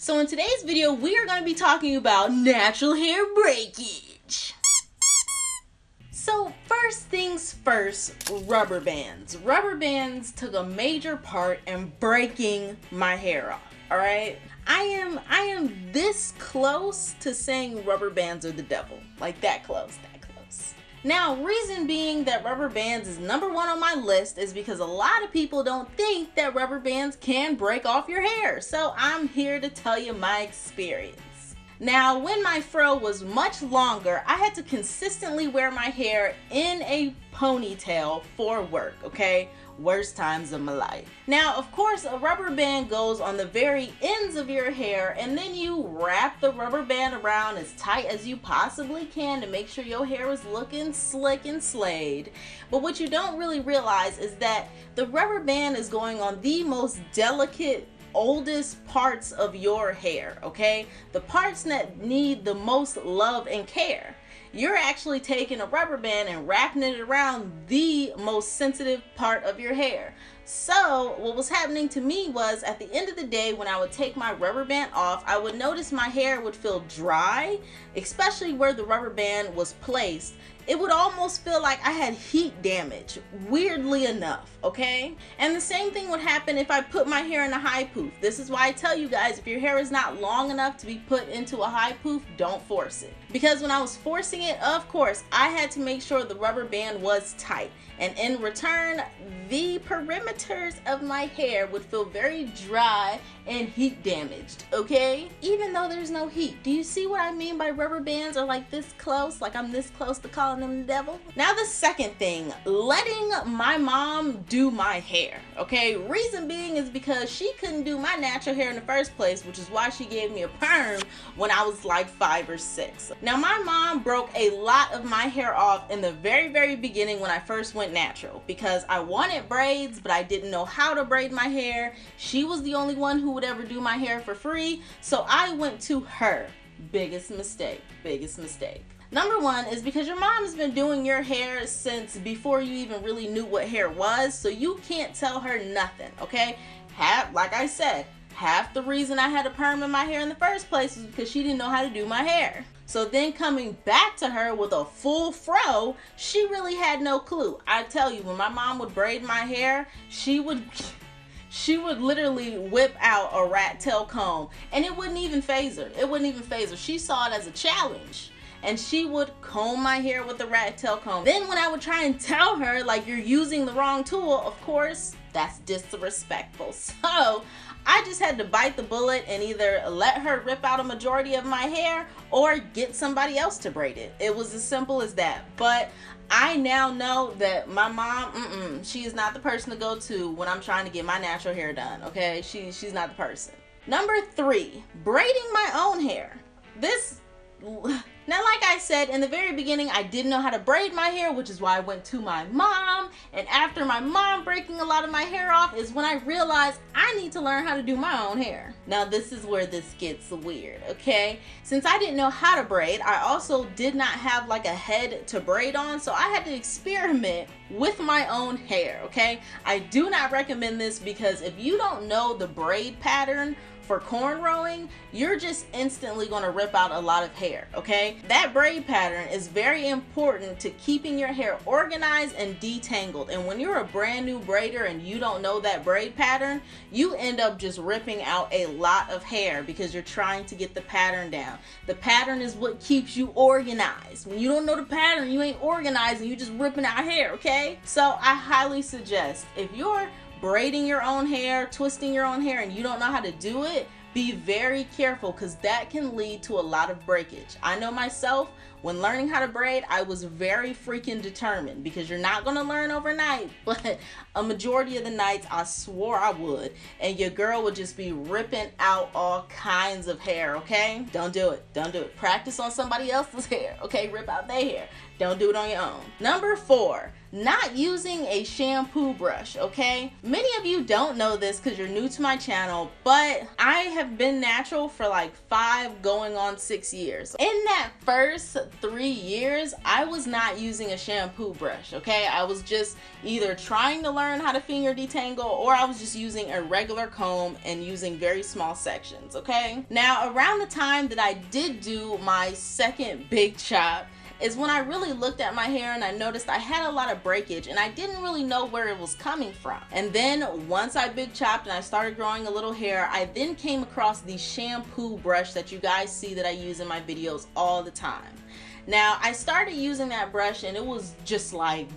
So in today's video, we are going to be talking about natural hair breakage. So first things first, rubber bands. Rubber bands took a major part in breaking my hair off, all right? I am this close to saying rubber bands are the devil. Like that close, that close. Now, reason being that rubber bands is number one on my list is because a lot of people don't think that rubber bands can break off your hair. So I'm here to tell you my experience. Now, when my fro was much longer, I had to consistently wear my hair in a ponytail for work, okay? Worst times of my life. Now, of course, a rubber band goes on the very ends of your hair, and then you wrap the rubber band around as tight as you possibly can to make sure your hair is looking slick and slayed. But what you don't really realize is that the rubber band is going on the most delicate, oldest parts of your hair, okay? The parts that need the most love and care. You're actually taking a rubber band and wrapping it around the most sensitive part of your hair. So what was happening to me was, at the end of the day, when I would take my rubber band off, I would notice my hair would feel dry, especially where the rubber band was placed. It would almost feel like I had heat damage, weirdly enough, okay? And the same thing would happen if I put my hair in a high poof. This is why I tell you guys, if your hair is not long enough to be put into a high poof, don't force it. Because when I was forcing it, of course, I had to make sure the rubber band was tight. And in return, the perimeters of my hair would feel very dry and heat damaged, okay? Even though there's no heat. Do you see what I mean by rubber bands are like this close? Like I'm this close to calling them the devil? Now the second thing, letting my mom do my hair, okay? Reason being is because she couldn't do my natural hair in the first place, which is why she gave me a perm when I was like 5 or 6. Now my mom broke a lot of my hair off in the very beginning when I first went natural, because I wanted braids, but I didn't know how to braid my hair. She was the only one who would ever do my hair for free, so I went to her. Biggest mistake. Number one is because your mom has been doing your hair since before you even really knew what hair was, so you can't tell her nothing, okay? Like I said, half the reason I had a perm in my hair in the first place was because she didn't know how to do my hair. So then coming back to her with a full fro, she really had no clue. I tell you, when my mom would braid my hair, she would literally whip out a rat tail comb, and it wouldn't even faze her. She saw it as a challenge, and she would comb my hair with the rat tail comb. Then when I would try and tell her, like, you're using the wrong tool, of course, that's disrespectful. So I just had to bite the bullet and either let her rip out a majority of my hair or get somebody else to braid it. It was as simple as that. But I now know that my mom, she is not the person to go to when I'm trying to get my natural hair done, okay? She's not the person. Number 3, braiding my own hair. Now, like I said, in the very beginning, I didn't know how to braid my hair, which is why I went to my mom. And after my mom breaking a lot of my hair off is when I realized I need to learn how to do my own hair. Now, this is where this gets weird, okay? Since I didn't know how to braid, I also did not have like a head to braid on, so I had to experiment with my own hair, okay? I do not recommend this because if you don't know the braid pattern for cornrowing, you're just instantly going to rip out a lot of hair, okay? That braid pattern is very important to keeping your hair organized and detangled. And when you're a brand new braider and you don't know that braid pattern, you end up just ripping out a lot of hair because you're trying to get the pattern down. The pattern is what keeps you organized. When you don't know the pattern, you ain't organized and you just ripping out hair, okay? So I highly suggest, if you're braiding your own hair, twisting your own hair, and you don't know how to do it, be very careful, because that can lead to a lot of breakage. I know myself, when learning how to braid, I was very freaking determined, because you're not going to learn overnight, but a majority of the nights I swore I would, and your girl would just be ripping out all kinds of hair, okay? Don't do it. Practice on somebody else's hair, okay? Rip out their hair. Don't do it on your own. Number 4, not using a shampoo brush, okay? Many of you don't know this because you're new to my channel, but I have been natural for like 5 going on 6 years. In that first 3 years, I was not using a shampoo brush, okay? I was just either trying to learn how to finger detangle, or I was just using a regular comb and using very small sections, okay? Now, around the time that I did do my second big chop is when I really looked at my hair and I noticed I had a lot of breakage and I didn't really know where it was coming from. And then once I big chopped and I started growing a little hair, I then came across the shampoo brush that you guys see that I use in my videos all the time. Now, I started using that brush and it was just like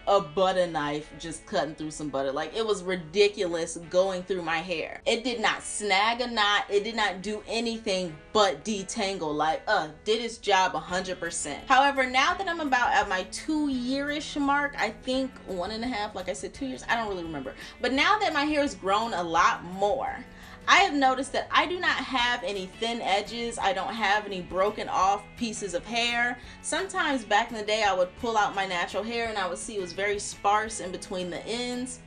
a butter knife just cutting through some butter. Like, it was ridiculous going through my hair. It did not snag a knot. It did not do anything but detangle. Like, did its job 100%. However, now that I'm about at my 2-year-ish mark, I think 1.5, like I said, 2 years, I don't really remember. But now that my hair has grown a lot more, I have noticed that I do not have any thin edges. I don't have any broken off pieces of hair. Sometimes back in the day, I would pull out my natural hair and I would see it was very sparse in between the ends.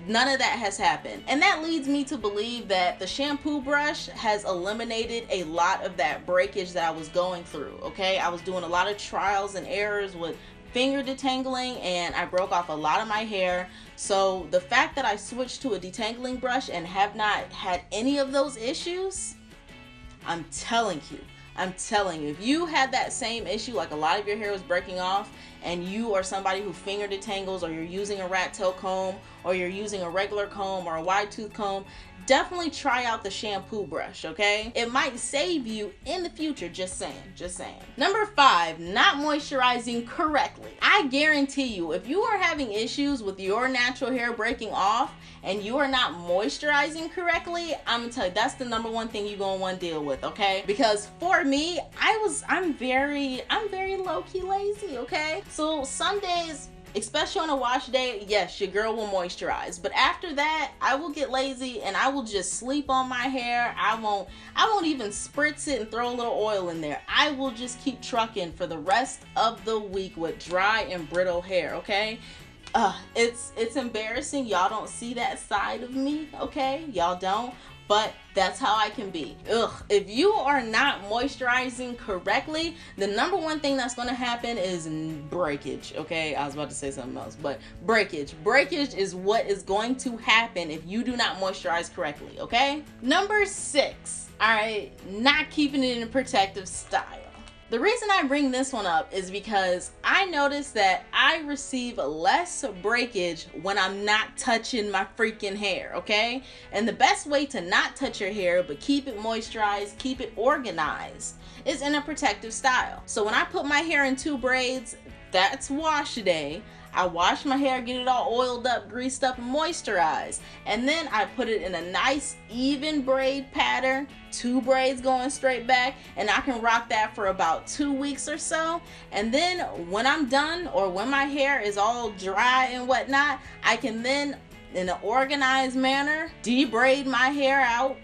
None of that has happened. And that leads me to believe that the shampoo brush has eliminated a lot of that breakage that I was going through, okay? I was doing a lot of trials and errors with finger detangling and I broke off a lot of my hair. So the fact that I switched to a detangling brush and have not had any of those issues, I'm telling you, if you had that same issue, like a lot of your hair was breaking off and you are somebody who finger detangles, or you're using a rat tail comb, or you're using a regular comb or a wide tooth comb, definitely try out the shampoo brush, okay? It might save you in the future, just saying. Number 5, not moisturizing correctly. I guarantee you, if you are having issues with your natural hair breaking off and you are not moisturizing correctly, I'm gonna tell you, that's the number one thing you're gonna want to deal with, okay? Because for me, I'm very low-key lazy, okay? So some days, especially on a wash day, yes, your girl will moisturize, but after that I will get lazy and I will just sleep on my hair. I won't even spritz it and throw a little oil in there. I will just keep trucking for the rest of the week with dry and brittle hair, okay? It's embarrassing. Y'all don't see that side of me, okay? Y'all don't. But that's how I can be. If you are not moisturizing correctly, the number one thing that's going to happen is breakage, okay? I was about to say something else, but breakage. Breakage is what is going to happen if you do not moisturize correctly, okay? Number 6, all right, not keeping it in a protective style. The reason I bring this one up is because I noticed that I receive less breakage when I'm not touching my freaking hair, okay? And the best way to not touch your hair but keep it moisturized, keep it organized, is in a protective style. So when I put my hair in 2 braids, that's wash day. I wash my hair, get it all oiled up, greased up, and moisturized. And then I put it in a nice even braid pattern, 2 braids going straight back, and I can rock that for about 2 weeks or so. And then when I'm done, or when my hair is all dry and whatnot, I can then, in an organized manner, debraid my hair out,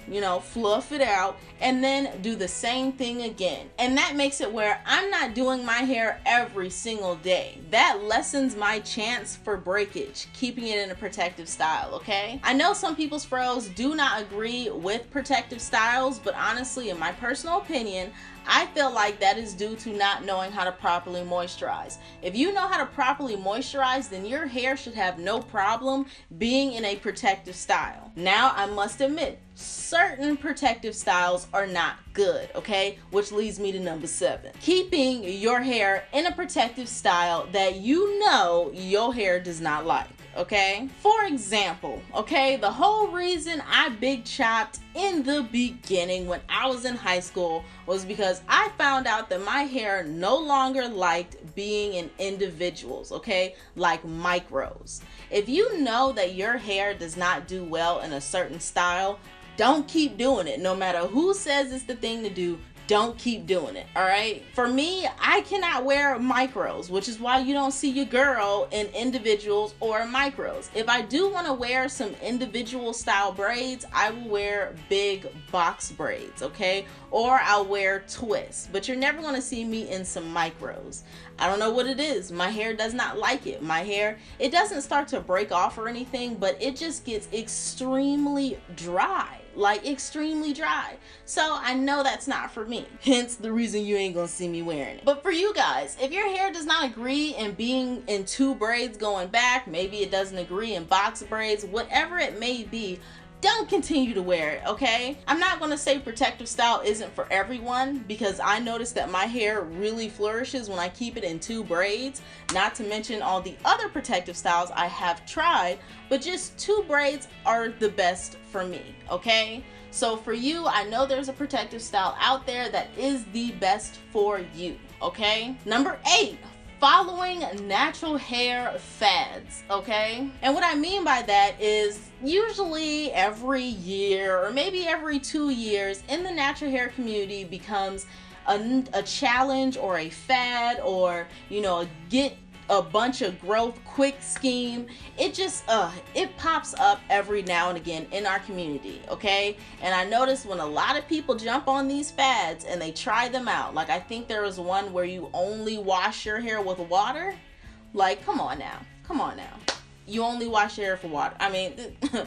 fluff it out, and then do the same thing again. And that makes it where I'm not doing my hair every single day. That lessens my chance for breakage, keeping it in a protective style, okay? I know some people's fros do not agree with protective styles, but honestly, in my personal opinion, I feel like that is due to not knowing how to properly moisturize. If you know how to properly moisturize, then your hair should have no problem being in a protective style. Now, I must admit, certain protective styles are not good, okay? Which leads me to number 7. Keeping your hair in a protective style that you know your hair does not like, okay? For example, okay, the whole reason I big chopped in the beginning when I was in high school was because I found out that my hair no longer liked being in individuals, okay? Like micros. If you know that your hair does not do well in a certain style, don't keep doing it. No matter who says it's the thing to do, don't keep doing it, all right? For me, I cannot wear micros, which is why you don't see your girl in individuals or micros. If I do want to wear some individual style braids, I will wear big box braids, okay? Or I'll wear twists, but you're never going to see me in some micros. I don't know what it is. My hair does not like it. My hair, it doesn't start to break off or anything, but it just gets extremely dry. like extremely dry. So I know that's not for me. Hence the reason you ain't gonna see me wearing it. But for you guys, if your hair does not agree in being in 2 braids going back, maybe it doesn't agree in box braids, whatever it may be, don't continue to wear it, okay? I'm not gonna say protective style isn't for everyone, because I noticed that my hair really flourishes when I keep it in 2 braids, not to mention all the other protective styles I have tried, but just 2 braids are the best for me, okay? So for you, I know there's a protective style out there that is the best for you, okay? Number 8. Following natural hair fads, okay? And what I mean by that is usually every year or maybe every 2 years in the natural hair community becomes a challenge or a fad, or, you know, a get a bunch of growth quick scheme. It just it pops up every now and again in our community, okay? And I noticed when a lot of people jump on these fads and they try them out, like I think there was one where you only wash your hair with water. Like, come on now, you only wash your hair for water. I mean,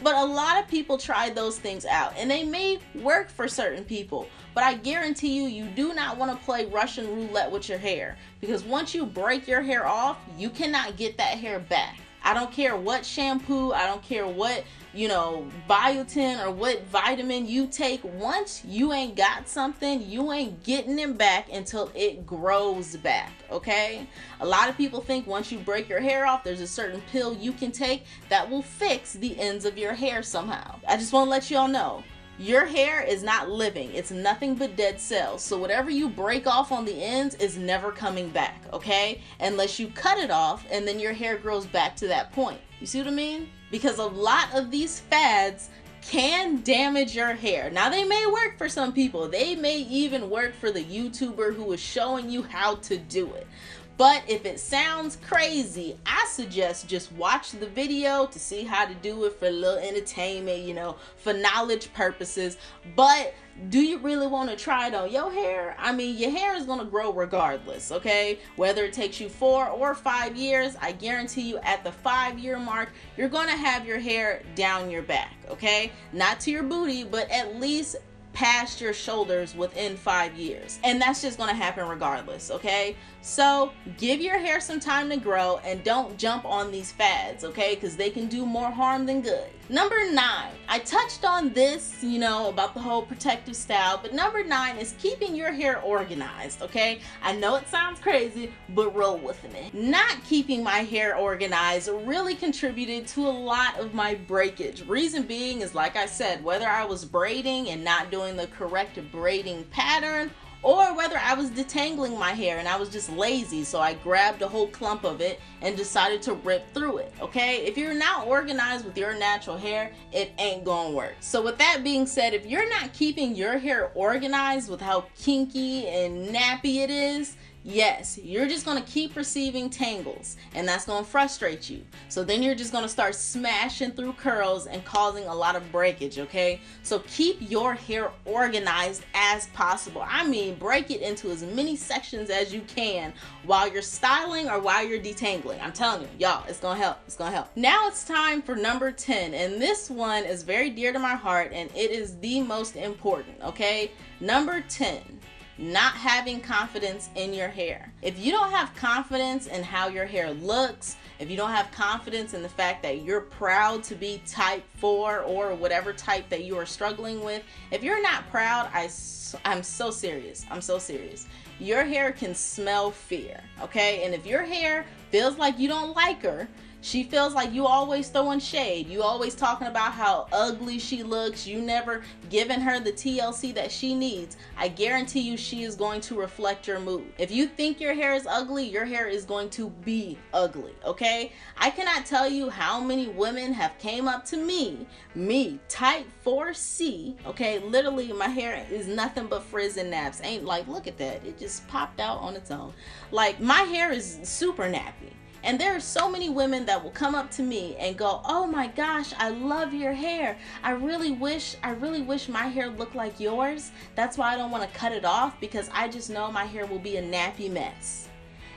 but a lot of people tried those things out and they may work for certain people, but I guarantee you, you do not want to play Russian roulette with your hair, because once you break your hair off, you cannot get that hair back. I don't care what shampoo, I don't care what, you know, biotin or what vitamin you take. Once you ain't got something, you ain't getting it back until it grows back, okay? A lot of people think once you break your hair off, there's a certain pill you can take that will fix the ends of your hair somehow. I just want to let y'all know, your hair is not living. It's nothing but dead cells. So whatever you break off on the ends is never coming back, okay? Unless you cut it off and then your hair grows back to that point. You see what I mean? Because a lot of these fads can damage your hair. Now, they may work for some people. They may even work for the YouTuber who is showing you how to do it. But if it sounds crazy, I suggest just watch the video to see how to do it for a little entertainment, you know, for knowledge purposes. But do you really want to try it on your hair? I mean, your hair is going to grow regardless, okay? Whether it takes you 4 or 5 years, I guarantee you at the 5-year mark, you're going to have your hair down your back, okay? Not to your booty, but at least past your shoulders within 5 years. And that's just going to happen regardless, okay? So give your hair some time to grow and don't jump on these fads, okay? Because they can do more harm than good. Number 9, I touched on this, you know, about the whole protective style, but number 9 is keeping your hair organized, okay? I know it sounds crazy, but roll with me. Not keeping my hair organized really contributed to a lot of my breakage. Reason being is, like I said, whether I was braiding and not doing the correct braiding pattern, or whether I was detangling my hair and I was just lazy, so I grabbed a whole clump of it and decided to rip through it, okay? If you're not organized with your natural hair, it ain't gonna work. So with that being said, if you're not keeping your hair organized with how kinky and nappy it is, yes, you're just going to keep receiving tangles, and that's going to frustrate you. So then you're just going to start smashing through curls and causing a lot of breakage, okay? So keep your hair organized as possible. I mean, break it into as many sections as you can while you're styling or while you're detangling. I'm telling you, y'all, it's going to help. It's going to help. Now it's time for number 10, and this one is very dear to my heart, and it is the most important, okay? Number 10. Not having confidence in your hair. If you don't have confidence in how your hair looks, if you don't have confidence in the fact that you're proud to be type 4 or whatever type that you are struggling with, if you're not proud, I'm so serious. I'm so serious. Your hair can smell fear, okay? And if your hair feels like you don't like her, she feels like you always throwing shade, you always talking about how ugly she looks, you never giving her the TLC that she needs, I guarantee you she is going to reflect your mood. If you think your hair is ugly, your hair is going to be ugly, okay? I cannot tell you how many women have came up to me, type 4C, okay? Literally, my hair is nothing but frizz and naps. Ain't like, look at that, it just popped out on its own. Like, my hair is super nappy. And there are so many women that will come up to me and go, oh my gosh, I love your hair. I really wish my hair looked like yours. That's why I don't want to cut it off, because I just know my hair will be a nappy mess.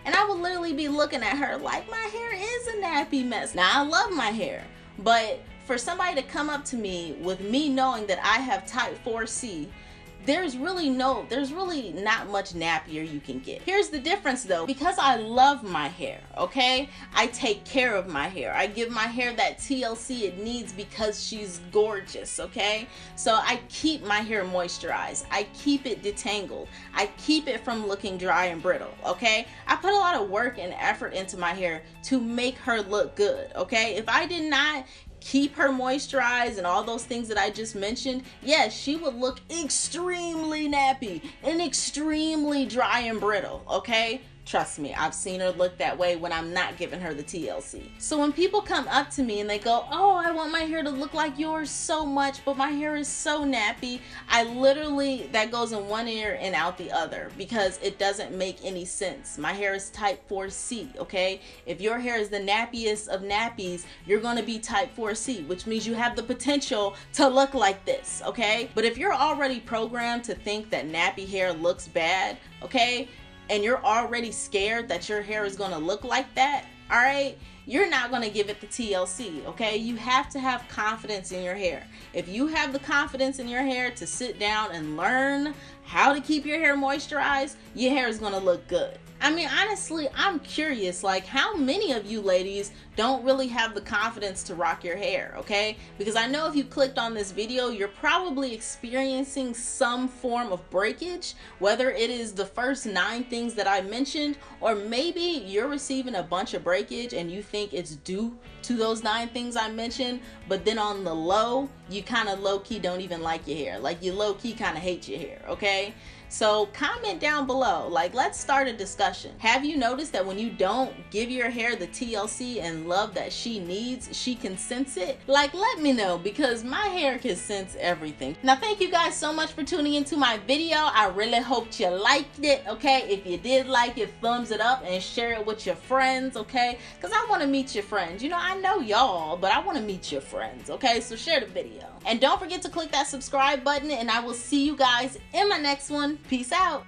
And I will literally be looking at her like, my hair is a nappy mess. Now, I love my hair, but for somebody to come up to me with me knowing that I have type 4C, there's really not much nappier you can get. Here's the difference though, because I love my hair, okay? I take care of my hair. I give my hair that TLC it needs because she's gorgeous, okay? So I keep my hair moisturized. I keep it detangled. I keep it from looking dry and brittle, okay? I put a lot of work and effort into my hair to make her look good, okay? If I did not keep her moisturized and all those things that I just mentioned, yes, she would look extremely nappy and extremely dry and brittle, okay? Trust me, I've seen her look that way when I'm not giving her the TLC. So when people come up to me and they go, oh, I want my hair to look like yours so much, but my hair is so nappy, I literally, that goes in one ear and out the other because it doesn't make any sense. My hair is type 4C, okay? If your hair is the nappiest of nappies, you're gonna be type 4C, which means you have the potential to look like this, okay? But if you're already programmed to think that nappy hair looks bad, okay, and you're already scared that your hair is gonna look like that, all right, you're not gonna give it the TLC, okay? You have to have confidence in your hair. If you have the confidence in your hair to sit down and learn how to keep your hair moisturized, your hair is gonna look good. I mean, honestly, I'm curious, like, how many of you ladies don't really have the confidence to rock your hair, okay? Because I know if you clicked on this video, you're probably experiencing some form of breakage, whether it is the first 9 things that I mentioned, or maybe you're receiving a bunch of breakage and you think it's due to those 9 things I mentioned, but then on the low, you kind of low-key don't even like your hair. Like, you low-key kind of hate your hair, okay? So comment down below, like, let's start a discussion. Have you noticed that when you don't give your hair the TLC and love that she needs, she can sense it? Like, let me know, because my hair can sense everything. Now, thank you guys so much for tuning into my video. I really hoped you liked it, okay? If you did like it, thumbs it up and share it with your friends, okay? Because I want to meet your friends. You know, I know y'all, but I want to meet your friends, okay? So share the video. And don't forget to click that subscribe button, and I will see you guys in my next one. Peace out.